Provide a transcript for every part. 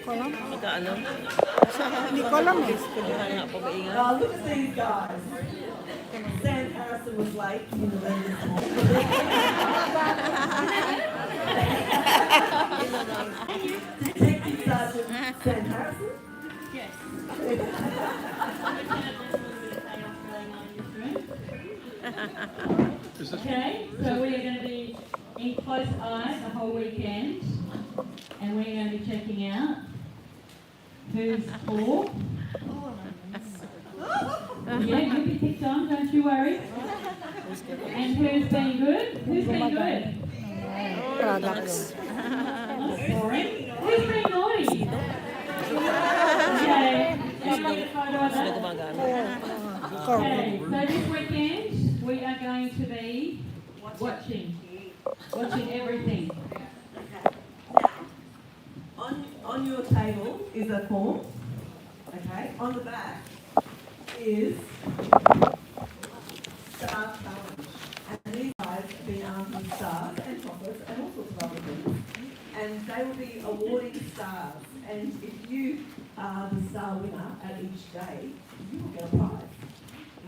Kolam? Magkaano? Hindi ko alam eh. Kaya nga po maingay. Look at these guys. Sam Harrison was late in the room this morning. Detective Sergeant Sam Harrison. Yes. Okay, so we are going to be in close eye the whole weekend, and we're going to be checking out who's poor. Yeah, you'll be picked on, don't you worry. And who's been good? Who's been good? Products. Not boring. Who's been naughty? Okay, everybody get a photo of Sila that. gumagana. Okay, so this weekend we are going to be watching everything. On your table is a form. Okay. On the back is Star Challenge. And these guys have been armed with stars and chocolates and all sorts of other things. And they will be awarding stars. And if you are the star winner at each day, you will get a prize.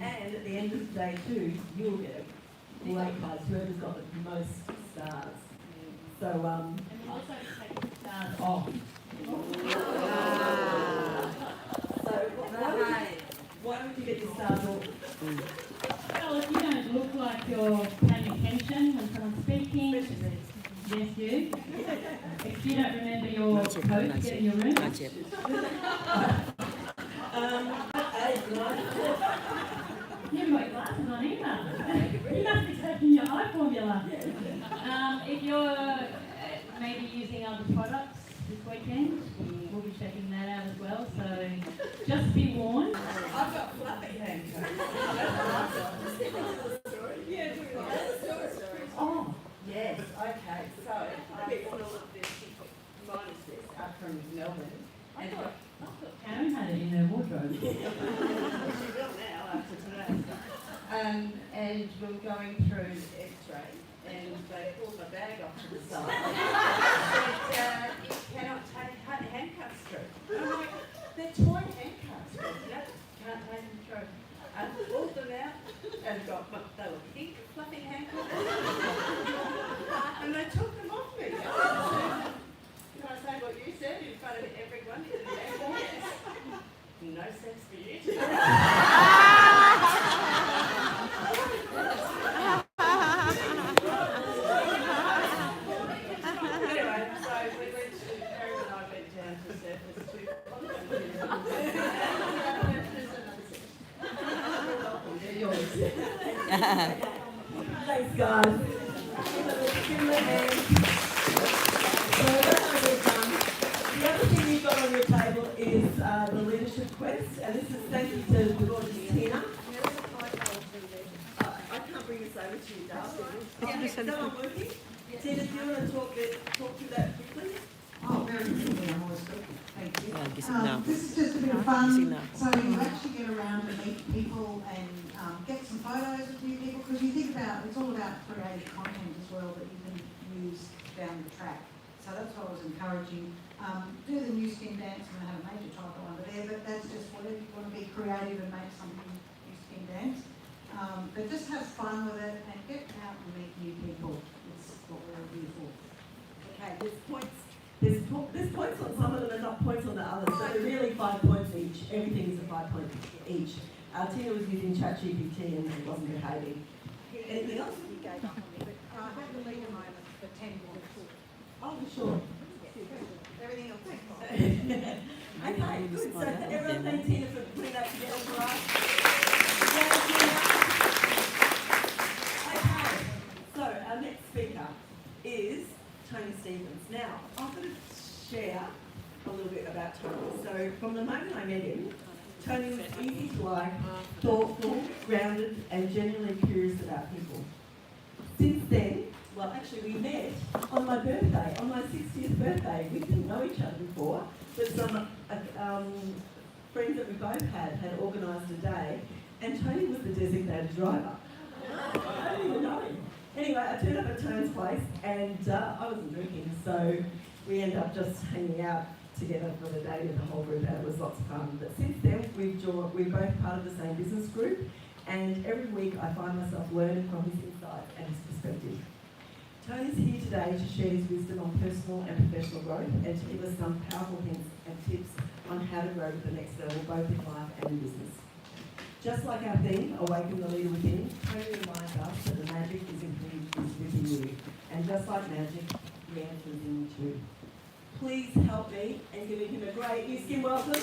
And at the end of the day too, you will get a great prize. Whoever's got the most stars. So And we also take the stars off. So why would you get your stars off? Well, if you don't look like you're paying attention when someone's speaking, yes you. If you don't remember your code to get in your room, Not yet. you haven't got your glasses on either. You must be taking your eye formula. If you're maybe using other products this weekend, we'll be checking that out as well. So just be warned. I've got fluffy handcuffs. Oh, Yes, okay, so I picked all of this, minus this, up from Melbourne. And Karen had it in her wardrobe. she will now after today. And we were going through X-ray and they pulled my bag off to the side. Said, you cannot take handcuffs through. I'm like, they're toy handcuffs. No, can't take them through. I pulled them out and got, they were pink fluffy handcuffs. And they took them off me. Can I say what you said in front of everyone in the ambulance? No sense for you to. Anyway, so we went to, Karen and I went down to surface to. Thanks, guys. Give them a hand. So that's what we've done. The other thing you've got on your table is the leadership quest, and this is thank you to the gorgeous Tina. I can't bring this over to you, Darcy. Is that one working? Tina, do you want to talk through that quickly? Oh, very quickly, I'm always looking. Thank you. Yan, gising na. This is just a bit of Gising fun. na. So you actually get around and meet people and get some photos of new people, because you think about, it's all about creative content as well that you can use down the track. So that's what I was encouraging. Do the new skin dance, I'm going to have a major title under there, but that's just whatever you want to be creative and make something new skin dance. But just have fun with it and get out and meet new people. It's what we're here for. Okay, there's points on some of them and not points on the others. So they're really 5 points each. Everything is a 5 point each. Tina was using ChatGPT and it wasn't behaving. Anything else? You gave up on me, but I have the leader moment for 10 points. Oh, sure. Everything else is fine. Okay, good. So everyone thank Tina for putting that together for us. Okay, so our next speaker is Tony Stevens. Now, I'm going to share a little bit about Tony. So from the moment I met him, Tony was easy to like, thoughtful, grounded, and genuinely curious about people. Since then, well, actually, we met on my birthday, on my 60th birthday. We didn't know each other before, but some friends that we both had organised a day, and Tony was the designated driver. I didn't even know him. Anyway, I turned up at Tone's place, and I wasn't drinking, so we ended up just hanging out together for the day with the whole group, and it was lots of fun. But since then, we're both part of the same business group, and every week I find myself learning from his insight and his perspective. Tony's here today to share his wisdom on personal and professional growth and to give us some powerful hints and tips on how to grow to the next level, both in life and in business. Just like our theme, Awaken the Leader Within, Tony reminds us that the magic is within you. And just like magic, the answer is in you too. Please help me in giving him a great New Skin welcome.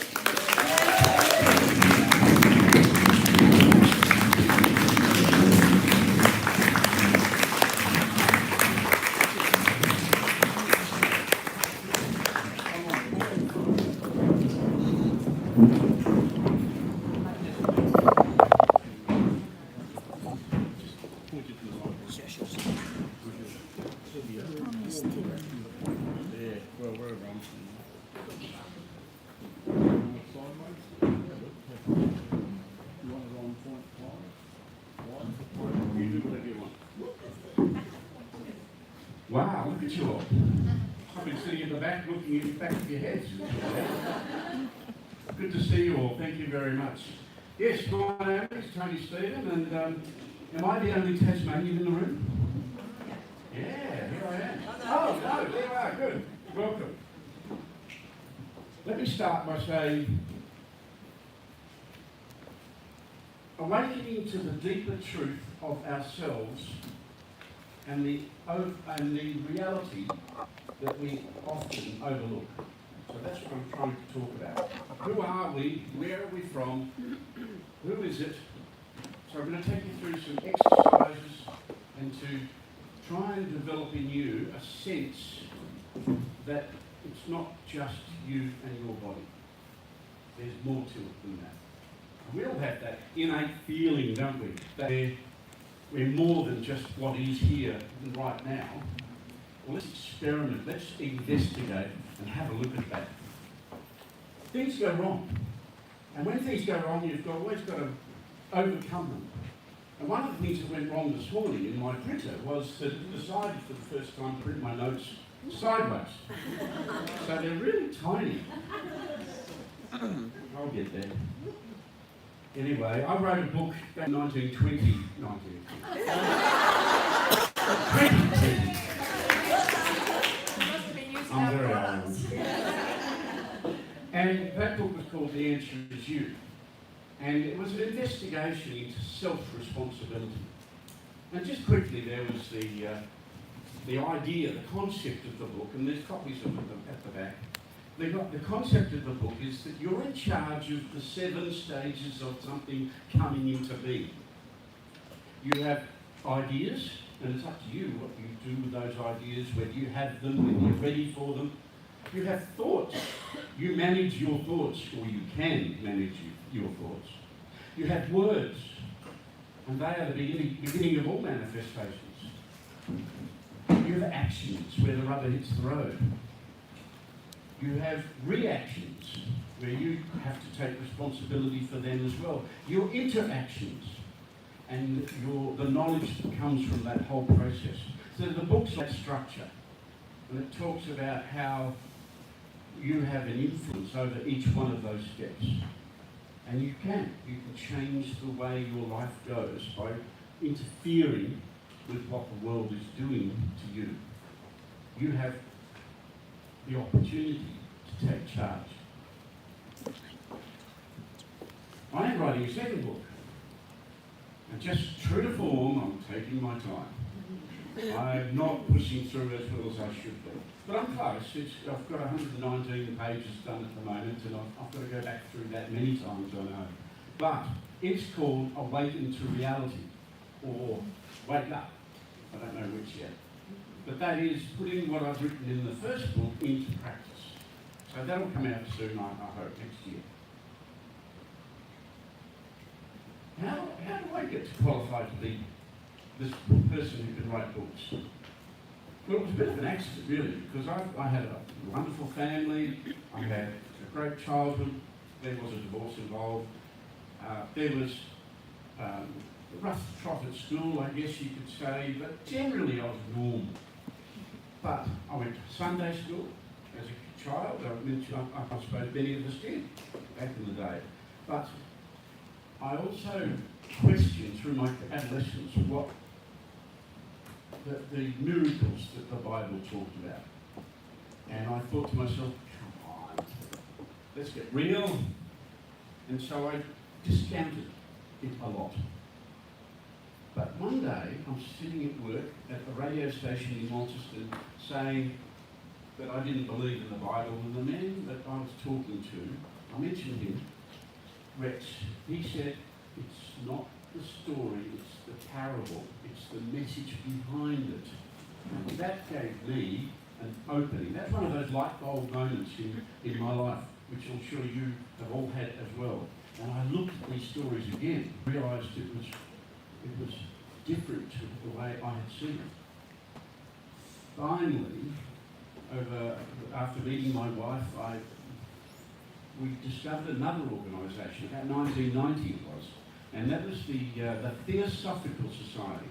Wow, look at you all. I've been sitting at the back looking at the back of your heads. Good to see you all. Thank you very much. Yes, my name is Tony Stephen, and am I the only Tasmanian in the room? Yeah, here I am. Oh, no, there you are. Good. Welcome. Let me start by saying, awakening to the deeper truth of ourselves and the reality that we often overlook. So that's what I'm trying to talk about. Who are we? Where are we from? Who is it? So I'm going to take you through some exercises and to try and develop in you a sense that it's not just you and your body. There's more to it than that. And we all have that innate feeling, don't we? That we're more than just what is here right now. Well, let's experiment, let's investigate and have a look at that. Things go wrong. And when things go wrong, you've always got to overcome them. And one of the things that went wrong this morning in my printer was that it decided for the first time to print my notes sideways. So they're really tiny. I'll get there. Anyway, I wrote a book back in 2020. I'm very old. And that book was called The Answer Is You. And it was an investigation into self-responsibility. And just quickly, there was the idea, the concept of the book, and there's copies of it at the back. The concept of the book is that you're in charge of the 7 stages of something coming into being. You have ideas, and it's up to you what you do with those ideas, whether you have them, whether you're ready for them. You have thoughts. You manage your thoughts, or you can manage your thoughts. You have words, and they are the beginning of all manifestations. You have actions, where the rubber hits the road. You have reactions, where you have to take responsibility for them as well. Your interactions, and the knowledge that comes from that whole process. So the book's that structure, and it talks about how you have an influence over each one of those steps. And you can change the way your life goes by interfering with what the world is doing to you. You have the opportunity to take charge. I am writing a second book. And just true to form, I'm taking my time. I'm not pushing through as well as I should be. But I'm close. I've got 119 pages done at the moment, and I've got to go back through that many times, I know. But it's called Awaken to Reality, or Wake Up. I don't know which yet. But that is putting what I've written in the first book into practice. So that'll come out soon, I hope, next year. How do I get qualified to be this person who can write books? Well, it was a bit of an accident, really, because I had a wonderful family, I had a great childhood, there was a divorce involved, there was a rough trot at school, I guess you could say, but generally I was normal. But I went to Sunday school, as a child. I suppose many of us did back in the day. But I also questioned through my adolescence what the miracles that the Bible talked about. And I thought to myself, come on, let's get real. And so I discounted it a lot. But one day, I'm sitting at work at a radio station in Launceston saying that I didn't believe in the Bible, and the man that I was talking to, I mentioned him, Rex, he said, it's not the story, it's the parable, it's the message behind it. And that gave me an opening. That's one of those light bulb moments in my life, which I'm sure you have all had as well. And I looked at these stories again, realised it was different to the way I had seen it. Finally, after meeting my wife, we discovered another organisation, about 1990 it was, and that was the Theosophical Society.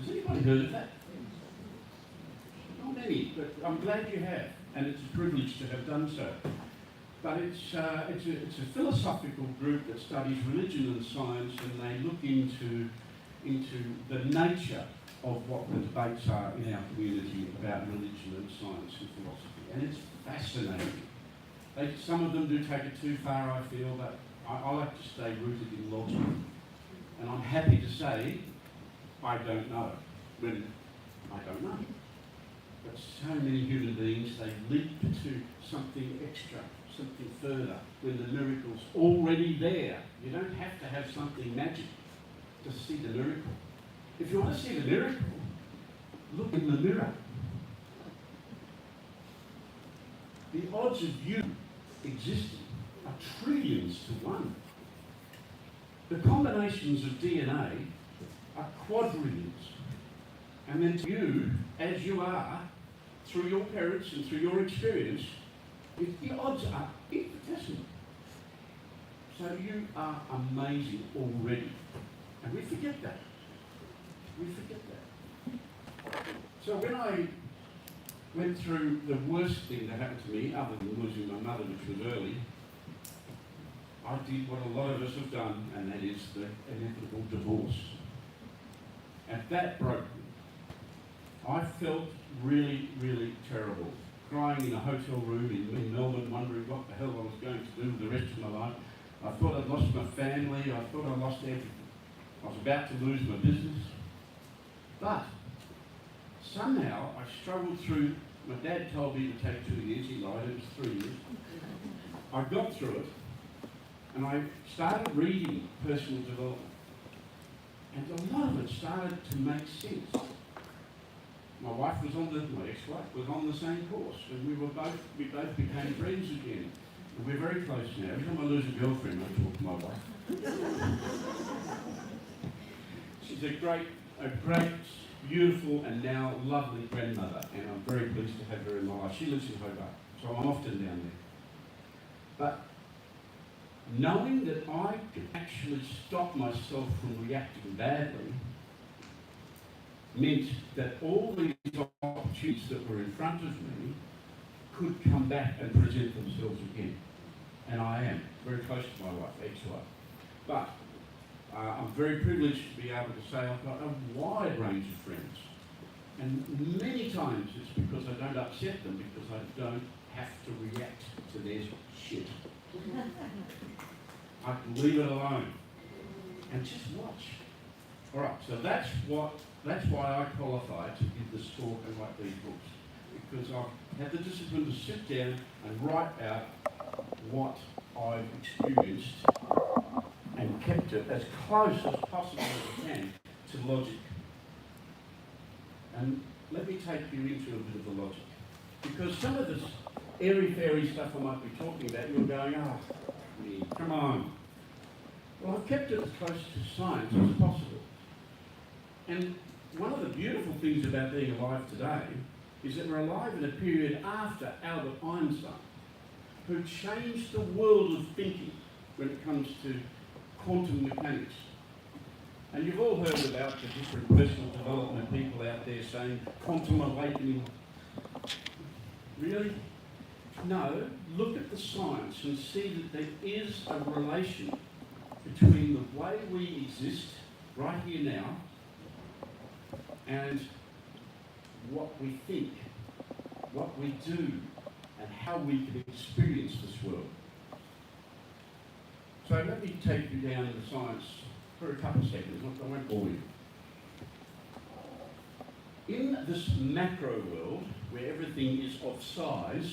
Has anybody heard of that? Not many, but I'm glad you have, and it's a privilege to have done so. But it's a philosophical group that studies religion and science, and they look into the nature of what the debates are in our community about religion and science and philosophy, and it's fascinating. Some of them do take it too far, I feel, but I like to stay rooted in logic. And I'm happy to say, I don't know, when I don't know. But so many human beings, they leap to something extra, something further, when the miracle's already there. You don't have to have something magic to see the miracle. If you want to see the miracle, look in the mirror. The odds of you existing are trillions to one. The combinations of DNA are quadrillions. And then to you, as you are, through your parents and through your experience, the odds are infinitesimal. So you are amazing already. And we forget that. We forget that. So when I went through the worst thing that happened to me, other than losing my mother, which was early, I did what a lot of us have done, and that is the inevitable divorce. And that broke me. I felt really, really terrible. Crying in a hotel room in Melbourne, wondering what the hell I was going to do with the rest of my life. I thought I'd lost my family, I thought I lost everything. I was about to lose my business. But somehow I struggled through. My dad told me to take 2 years, he lied, it was 3 years. I got through it, and I started reading personal development. And a lot of it started to make sense. My ex-wife was on the same course, and we both became friends again. And we're very close now. Every time I lose a girlfriend, I talk to my wife. She's a great, beautiful, and now lovely grandmother, and I'm very pleased to have her in my life. She lives in Hobart, so I'm often down there. But knowing that I could actually stop myself from reacting badly meant that all these opportunities that were in front of me could come back and present themselves again. And I am very close to my wife, ex-wife. But I'm very privileged to be able to say I've got a wide range of friends. And many times it's because I don't upset them, because I don't have to react to their shit. I can leave it alone and just watch. All right, so that's why I qualify to give this talk and write these books, because I've had the discipline to sit down and write out what I've experienced and kept it as close as possible as I can to logic. And let me take you into a bit of the logic, because some of this airy-fairy stuff I might be talking about, you're going, oh, me, come on. Well, I've kept it as close to science as possible. And one of the beautiful things about being alive today is that we're alive in a period after Albert Einstein, who changed the world of thinking when it comes to quantum mechanics. And you've all heard about the different personal development people out there saying quantum awakening. Really? No, look at the science and see that there is a relation between the way we exist right here now and what we think, what we do, and how we can experience this world. So let me take you down the science for a couple of seconds. I won't bore you. In this macro world, where everything is of size,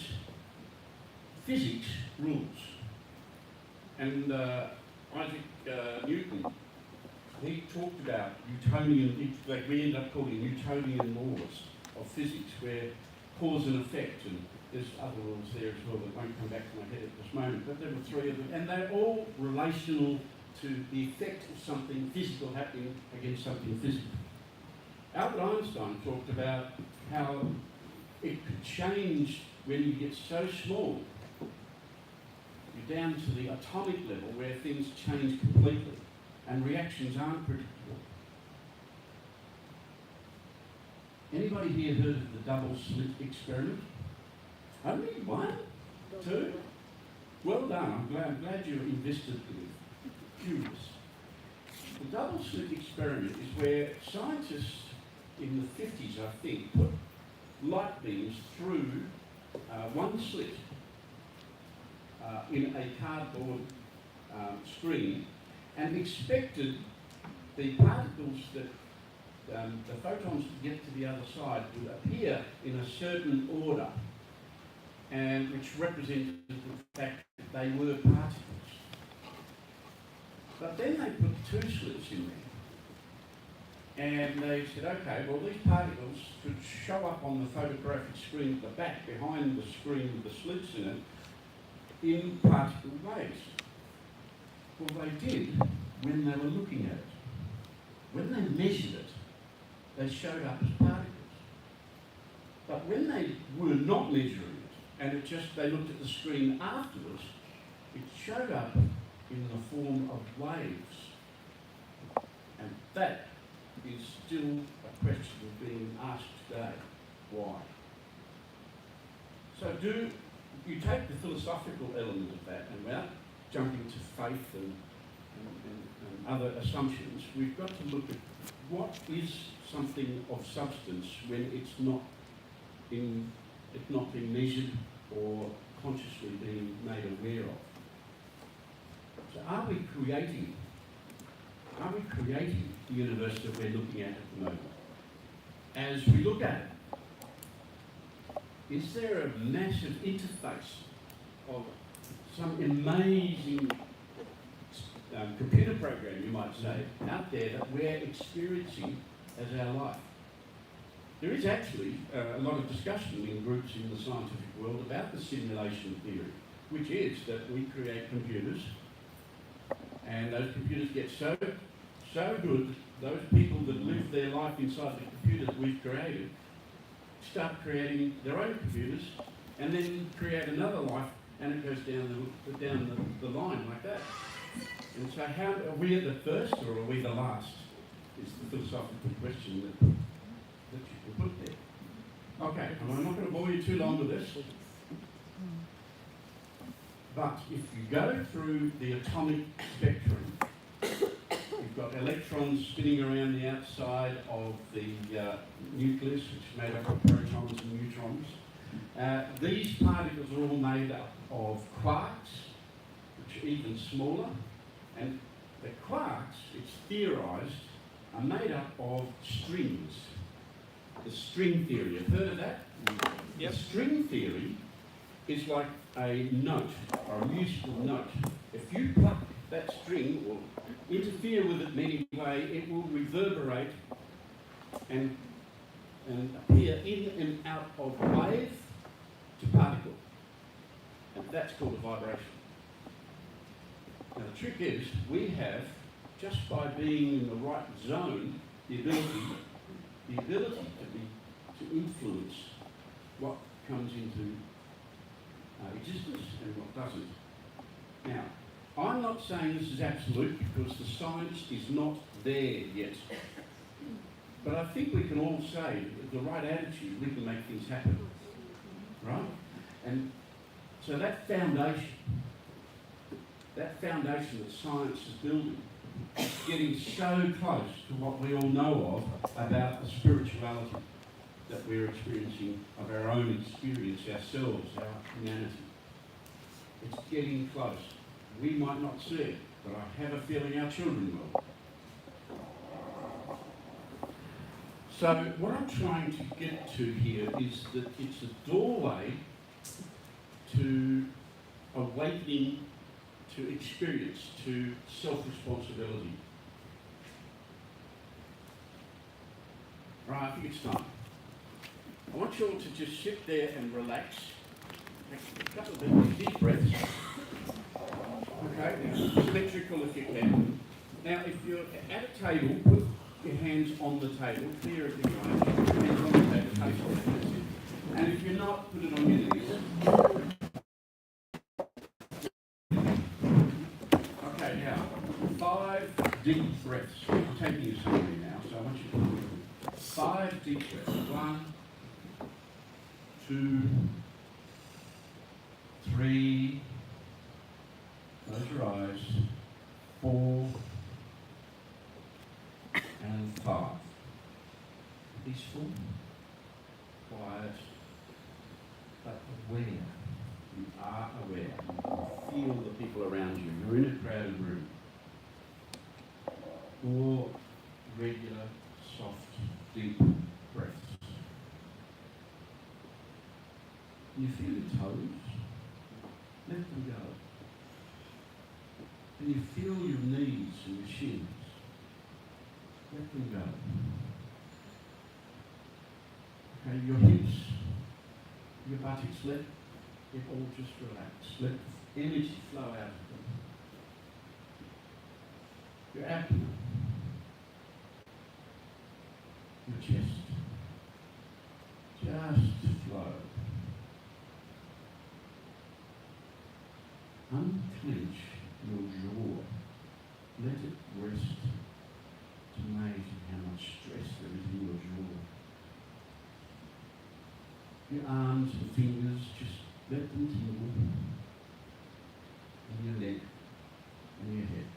physics rules. And Isaac Newton, he talked about Newtonian, we end up calling Newtonian laws of physics, where cause and effect, and there's other rules there as well that won't come back to my head at this moment, but there were three of them, and they're all relational to the effect of something physical happening against something physical. Albert Einstein talked about how it could change when you get so small. You're down to the atomic level where things change completely and reactions aren't predictable. Anybody here heard of the double slit experiment? Only one? Two? Well done, I'm glad you're invested in it. Curious. The double slit experiment is where scientists in the 50s, I think, put light beams through one slit in a cardboard screen and expected the particles that the photons to get to the other side would appear in a certain order, and which represented the fact that they were particles. But then they put two slits in there, and they said, okay, well these particles could show up on the photographic screen at the back, behind the screen with the slits in it, in particle waves. Well, they did when they were looking at it. When they measured it, they showed up as particles. But when they were not measuring it, and they looked at the screen afterwards, it showed up in the form of waves. And that is still a question being asked today. Why? So do you take the philosophical element of that, and without jumping to faith and other assumptions, we've got to look at what is something of substance when it's not being measured or consciously being made aware of. So are we creating the universe that we're looking at the moment? As we look at it, is there a massive interface of some amazing computer program, you might say, out there that we're experiencing as our life? There is actually a lot of discussion in groups in the scientific world about the simulation theory, which is that we create computers, and those computers get so good, those people that live their life inside the computer that we've created start creating their own computers, and then create another life, and it goes down the line like that. And so how are we at the first, or are we the last, is the philosophical question that you can put there. Okay, and I'm not going to bore you too long with this, but if you go through the atomic spectrum, you've got electrons spinning around the outside of the nucleus, which is made up of protons and neutrons. These particles are all made up of quarks, which are even smaller, and the quarks, it's theorised, are made up of strings. The string theory, you've heard of that? Yep. The string theory is like a note, or a musical note. If you pluck that string or interfere with it in any way, it will reverberate and appear in and out of wave to particle. And that's called a vibration. Now the trick is, we have, just by being in the right zone, the ability to influence what comes into existence and what doesn't. Now, I'm not saying this is absolute because the science is not there yet. But I think we can all say that with the right attitude we can make things happen. Right? And So that foundation that science is building, is getting so close to what we all know of about the spirituality that we're experiencing, of our own experience, ourselves, our humanity. It's getting close. We might not see it, but I have a feeling our children will. So what I'm trying to get to here is that it's a doorway to awakening, to experience, to self-responsibility. Right, I think it's time. I want you all to just sit there and relax. Take a couple of deep breaths. Okay, now, symmetrical if you can. Now, if you're at a table, put your hands on the table, clear everything away. Hands on the table, face on the table. And if you're not, put it on your knees. Okay, now, 5 deep breaths. I'm taking you somewhere now, so I want you to do 5 deep breaths. 1, 2, 3, close your eyes, 4, and 5. Peaceful, quiet, but aware. You are aware. You feel the people around you. You're in a crowded room. 4 regular, soft, deep breaths. You feel your toes. Let them go. And you feel your knees and your shins. Let them go. Okay, your hips, your buttocks, let it all just relax. Let energy flow out of them. Your abdomen, your chest, just flow. Unclench your jaw. Let it rest. It's amazing how much stress there is in your jaw. Your arms and fingers, just let them tingle. And your neck and your head.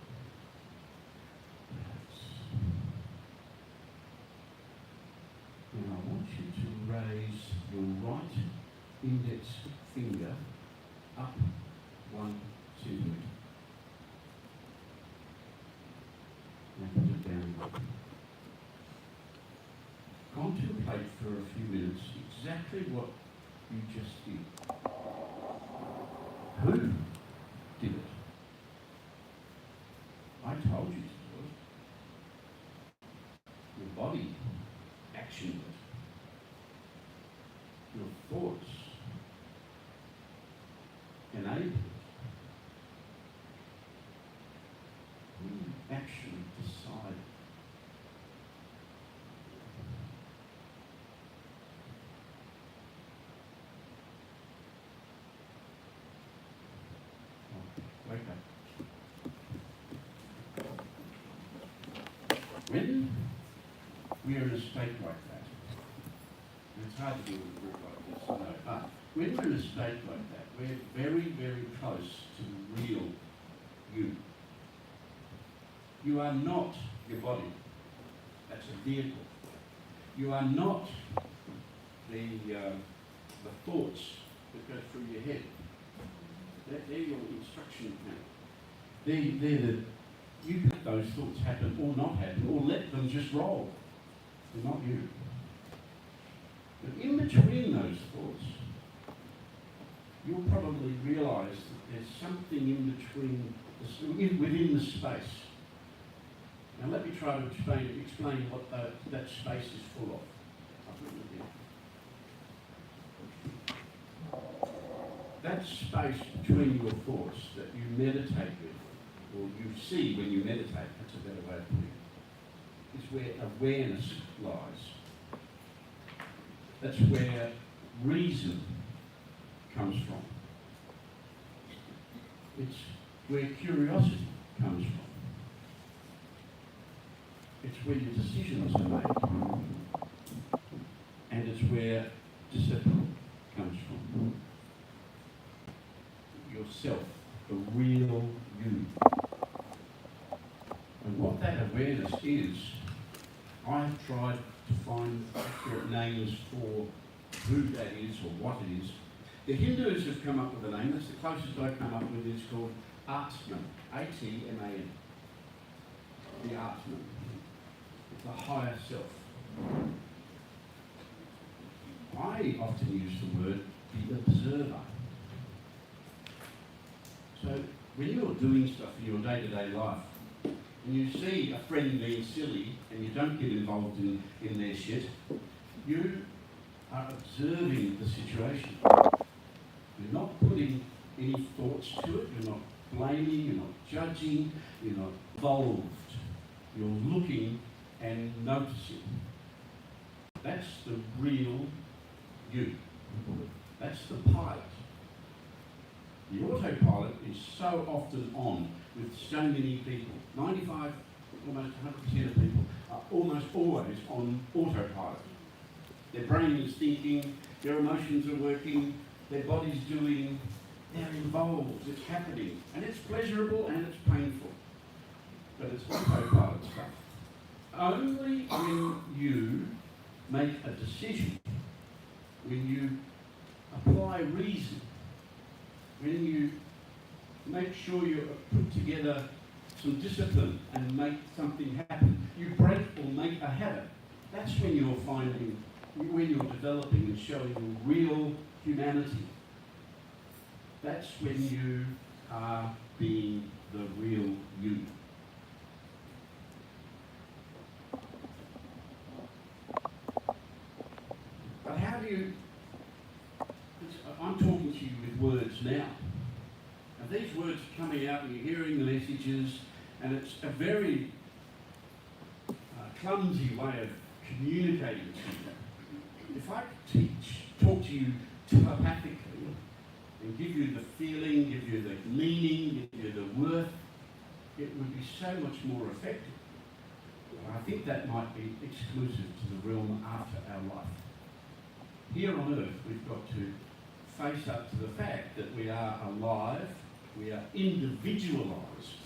Relax. Now I want you to raise your right index finger up 1 centimetre. Now put it down. Contemplate for a few minutes exactly what you just did. Who did it? I told you to do it. Your body actioned it. Your thoughts enabled it. We actually decide. Wake up. When we are in a state like that, and it's hard to deal with a group like this, I know, but when we're in a state like that, we're very, very close to the real you. You are not your body. That's a vehicle. You are not the thoughts that go through your head. They're your instruction panel. They're the, you let those thoughts happen or not happen, or let them just roll. They're not you. But in between those thoughts, you'll probably realise that there's something in between, within the space. Now let me try to explain what that space is full of. I've written it down. That space between your thoughts that you meditate with, or you see when you meditate, that's a better way of putting it, is where awareness lies. That's where reason comes from. It's where curiosity comes from. It's where your decisions are made. And it's where discipline comes from. yourself, the real you. And what that awareness is, I've tried to find accurate names for who that is or what it is. The Hindus have come up with a name. That's the closest I've come up with. It's called Atman, A-T-M-A-N. The Atman, the higher self. I often use the word the observer. So when you're doing stuff in your day-to-day life, and you see a friend being silly and you don't get involved in their shit, you are observing the situation. You're not putting any thoughts to it, you're not blaming, you're not judging, you're not involved. You're looking and noticing. That's the real you. That's the pilot. The autopilot is so often on with so many people. 95, almost 100% of people are almost always on autopilot. Their brain is thinking, their emotions are working, their body's doing, they're involved, it's happening. And it's pleasurable and it's painful. But it's autopilot stuff. Only when you make a decision, when you apply reason, when you make sure you put together some discipline and make something happen, you break or make a habit, that's when you're finding, when you're developing and showing your real humanity. That's when you are being the real you. But how do you, I'm talking to you with words now. And these words are coming out and you're hearing the messages, and it's a very clumsy way of communicating to you. If I could talk to you telepathically and give you the feeling, give you the meaning, give you the worth, it would be so much more effective. I think that might be exclusive to the realm after our life. Here on earth, we've got to face up to the fact that we are alive, we are individualised,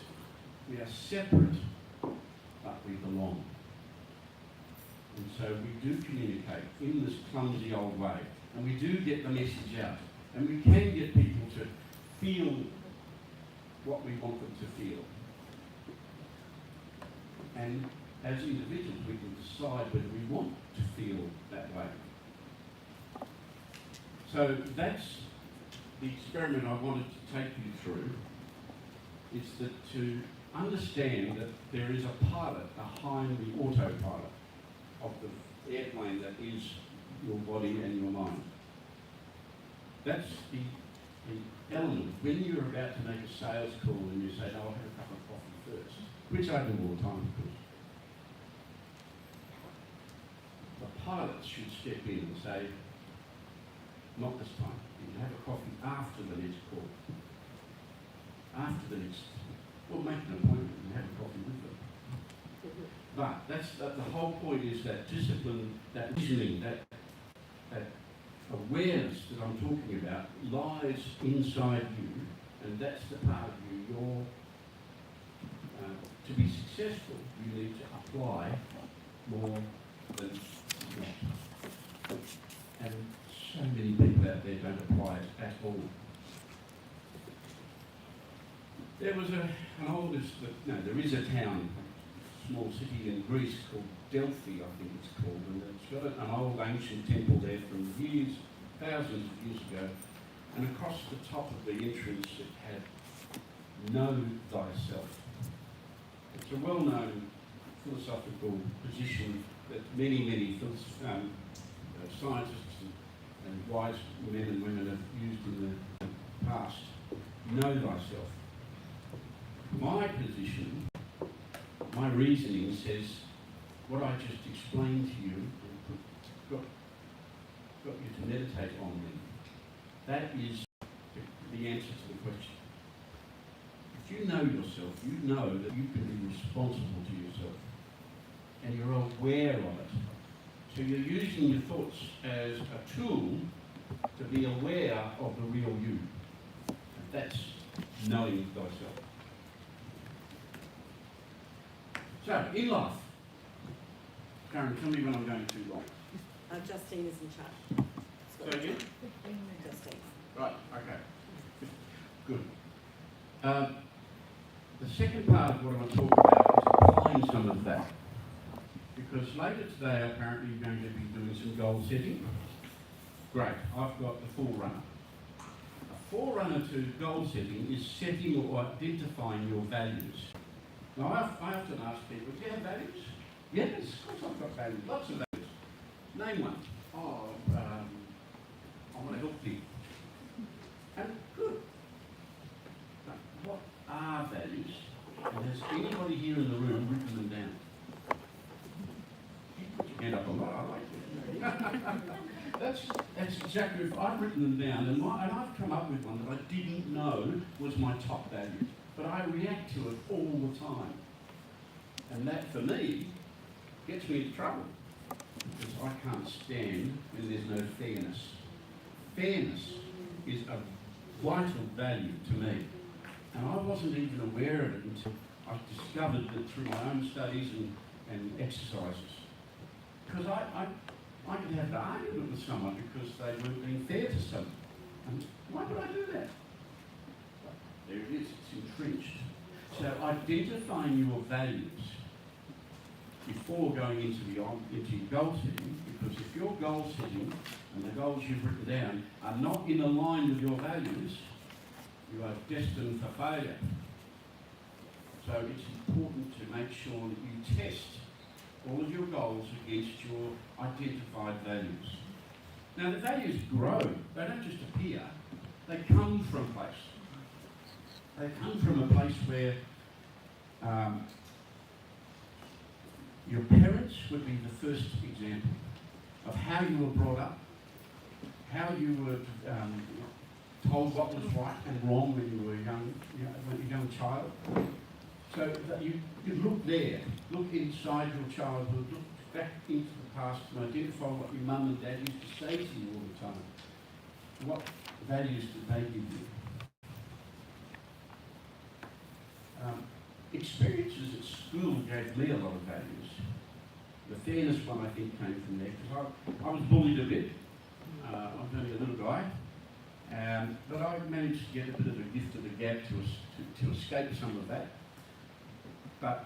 we are separate, but we belong. And so we do communicate in this clumsy old way, and we do get the message out, and we can get people to feel what we want them to feel. And as individuals, we can decide whether we want to feel that way. So that's the experiment I wanted to take you through, is that to understand that there is a pilot behind the autopilot of the airplane that is your body and your mind. That's the element. When you're about to make a sales call and you say, no, I'll have a cup of coffee first, which I do all the time, of course. The pilots should step in and say, not this time. You can have a coffee after the next call. After the next, or make an appointment and have a coffee with them. But that's the whole point, is that discipline, that visioning, that awareness that I'm talking about lies inside you, and that's the part of you. You're to be successful, you need to apply more than not. And so many people out there don't apply it at all. There was there is a town, small city in Greece called Delphi, I think it's called, and it's got an old ancient temple there from years, thousands of years ago, and across the top of the entrance it had "Know Thyself." It's a well-known philosophical position that many scientists and wise men and women have used in the past. Know thyself. My position, my reasoning says what I just explained to you and got you to meditate on then. That is the answer to the question. If you know yourself, you know that you can be responsible to yourself, and you're aware of it. So you're using your thoughts as a tool to be aware of the real you. And that's knowing thyself. So, in life, Karen, tell me when I'm going too long. Justine is in charge. So again? Justine. Right, okay. Good. The second part of what I want to talk about is applying some of that. Because later today, apparently, you're going to be doing some goal setting. Great, I've got the forerunner. A forerunner to goal setting is setting or identifying your values. Now, I often ask people, do you have values? Yes, of course I've got values, lots of values. Name one. Oh, I want to help people. And good. But what are values? And has anybody here in the room written them down? Put your hand up a lot, I like it. That's exactly, if I've written them down, and I've come up with one that I didn't know was my top value, but I react to it all the time. And that, for me, gets me into trouble, because I can't stand when there's no fairness. Fairness is a vital value to me, and I wasn't even aware of it until I discovered it through my own studies and exercises. Because I could have an argument with someone because they weren't being fair to someone. And why would I do that? But there it is, it's entrenched. So identifying your values before going into your goal setting, because if your goal setting and the goals you've written down are not in line with your values, you are destined for failure. So it's important to make sure that you test all of your goals against your identified values. Now the values grow, they don't just appear, they come from a place. They come from a place where your parents would be the first example of how you were brought up, how you were told what was right and wrong when you were a young child. So that you look there, look inside your childhood, look back into the past and identify what your mum and dad used to say to you all the time. What values did they give you? Experiences at school gave me a lot of values. The fairness one, I think, came from there, because I was bullied a bit. I was only a little guy. But I managed to get a bit of a gift of the gab to escape some of that. But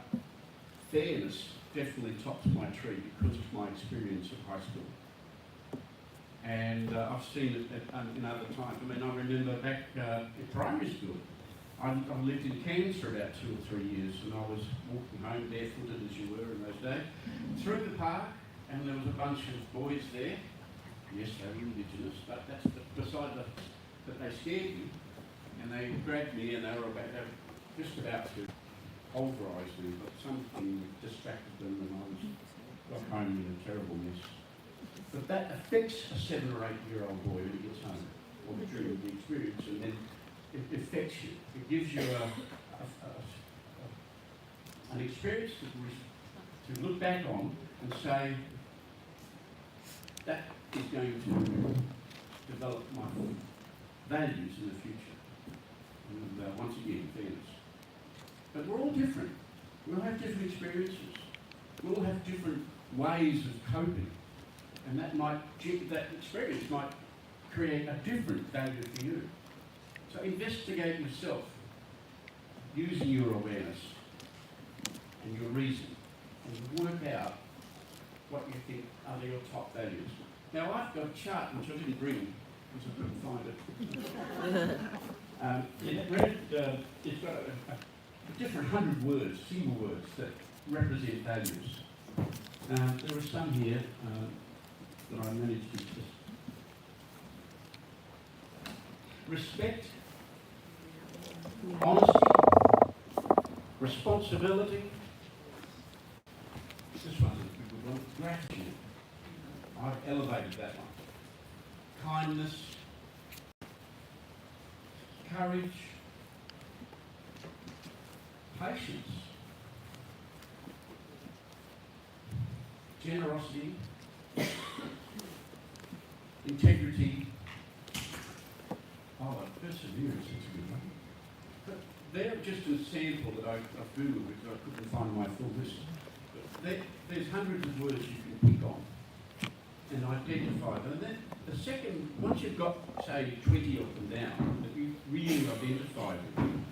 fairness definitely tops my tree because of my experience at high school. And I've seen it in other times. I mean, I remember back in primary school, I lived in Cairns for about 2 or 3 years, and I was walking home barefooted, as you were in those days, through the park, and there was a bunch of boys there. Yes, they were Indigenous, but that's beside that they scared me, and they grabbed me, and they were just about to pulverise me, but something distracted them, and I got home in a terrible mess. But that affects a 7 or 8 year old boy when he gets home, or during the experience, and then it affects you. It gives you an experience to look back on and say, that is going to develop my values in the future. And once again, fairness. But we're all different. We all have different experiences. We all have different ways of coping. And that experience might create a different value for you. So investigate yourself using your awareness and your reason and work out what you think are your top values. Now I've got a chart which I didn't bring because I couldn't find it. It's got a different 100 words, single words that represent values. There are some here that I managed to just respect, honesty, responsibility. This one's a good one. Gratitude. I've elevated that one. Kindness, courage, patience, generosity, integrity. Oh, perseverance is a good one. they're just a sample that I've Googled because I couldn't find my full list. There's hundreds of words you can pick on and identify them. And then the second, once you've got, say, 20 of them down that you really identify them,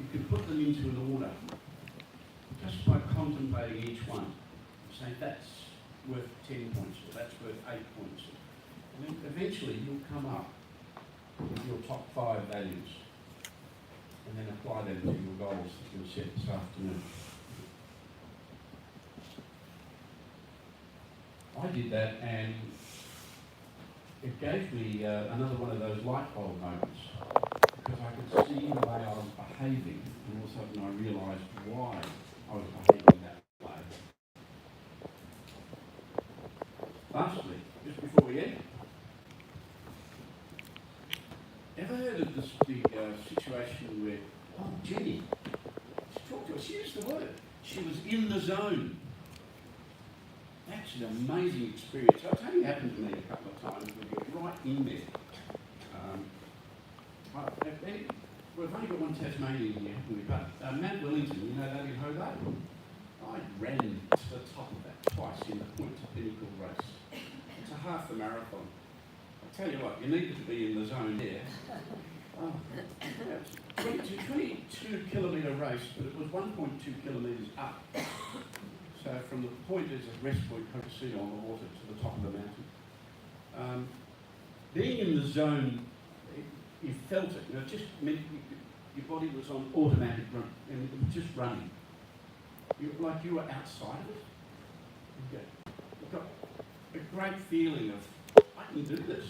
you can put them into an order just by contemplating each one. Say that's worth 10 points or that's worth 8 points. And then eventually you'll come up with your top 5 values and then apply them to your goals that you'll set this afternoon. I did that and it gave me another one of those light bulb moments because I could see the way I was behaving and all of a sudden I realised why I was behaving that way. Lastly, just before we end, ever heard of this big situation where, oh, Jenny, she talked to us, she used the word, she was in the zone. That's an amazing experience. It's only happened to me a couple of times when you're right in there. We've only got one Tasmanian here, but Matt Wellington, you know that in Hobart? I ran to the top of that twice in the Point to Pinnacle race. It's a half a marathon. I tell you what, you needed to be in the zone there. Oh, it's a 22 kilometre race, but it was 1.2 kilometres up. So from the point there's a rest point, Casino on the water to the top of the mountain. Being in the zone, you felt it. You know, it just meant your body was on automatic run, and it was just running. Like you were outside of it. You got a great feeling of, I can do this.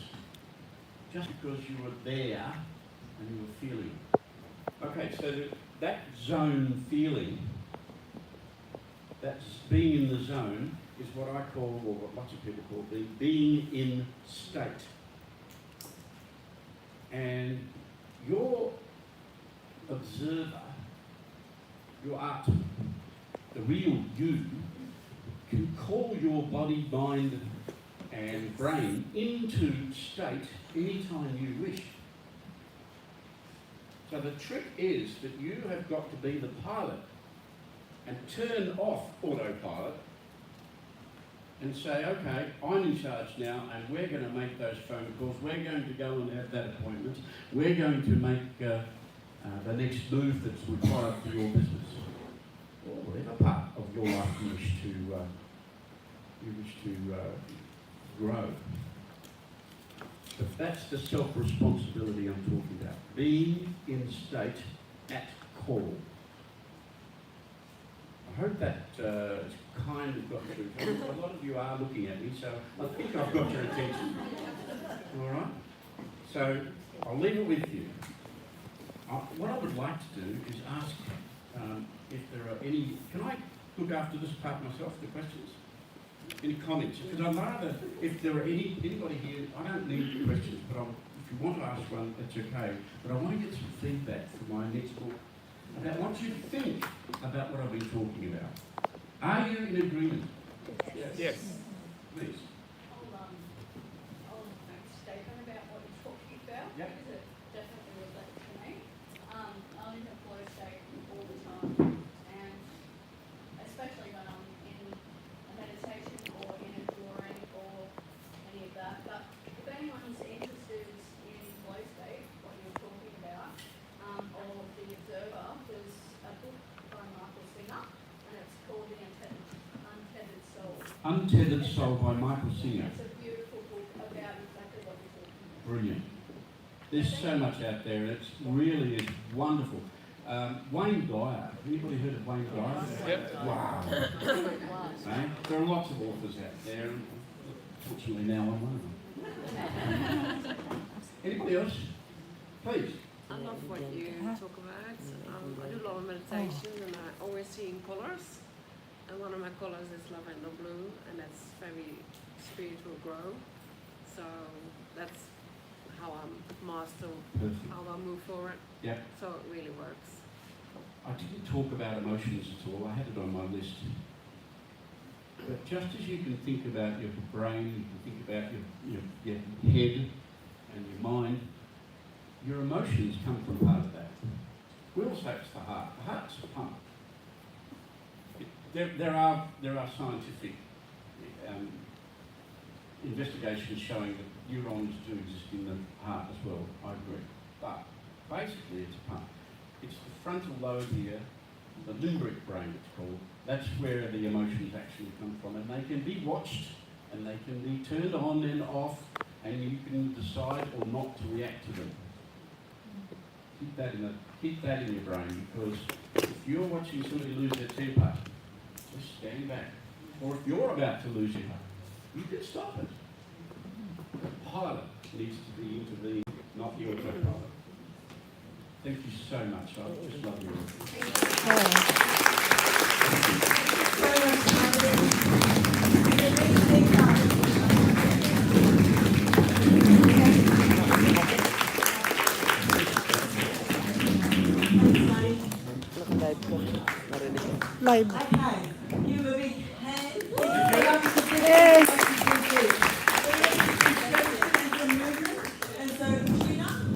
Just because you were there and you were feeling it. Okay, so that zone feeling, that's being in the zone, is what I call, or what lots of people call, being in state. And your observer, your art, the real you, can call your body, mind, and brain into state anytime you wish. So the trick is that you have got to be the pilot and turn off autopilot and say, okay, I'm in charge now and we're going to make those phone calls, we're going to go and have that appointment, we're going to make the next move that's required for your business, or whatever part of your life you wish to grow. But that's the self-responsibility I'm talking about. Being in state at call. I hope that it's kind of got through. A lot of you are looking at me, so I think I've got your attention. All right? So I'll leave it with you. What I would like to do is ask if there are any... Can I look after this part myself, the questions? Any comments? Because I'd rather, if there are anybody here, I don't need questions, but if you want to ask one, that's okay. But I want to get some feedback for my next book about what you think about what I've been talking about. Are you in agreement? Yes. Please. I'll make a statement about what you're talking about, Yep. because it definitely relates to me. I'm in a flow state all the time, and especially when I'm in a meditation or in a drawing or any of that. But if anyone's interested in flow state, what you're talking about, or the observer, there's a book by Michael Singer, and it's called The Untethered Soul. Untethered Soul by Michael Singer. It's a beautiful book about exactly what you're talking about. Brilliant. There's so much out there, and it really is wonderful. Wayne Dyer. Anybody heard of Wayne Dyer? Yep. Wow. Right? There are lots of authors out there, and fortunately now I'm one of them. Anybody else? Please. I love what you talk about. I do a lot of meditation and I always see in colors. And one of my colors is lavender blue, and that's very spiritual grow. So that's how I master, Perfect. how I move forward. Yeah. So it really works. I didn't talk about emotions at all. I had it on my list. But just as you can think about your brain, you can think about your head and your mind, your emotions come from part of that. We all say it's the heart. The heart's a pump. There are scientific investigations showing that neurons do exist in the heart as well, I agree. But basically it's a pump. It's the frontal lobe here, the limbic brain it's called. That's where the emotions actually come from, and they can be watched and they can be turned on and off, and you can decide or not to react to them. Keep that in your brain, because if you're watching somebody lose their temper, just stand back. Or if you're about to lose your temper, you can stop it. The pilot needs to be intervened, not the autopilot. Thank you so much. I just love you. Live. Okay, give a big hand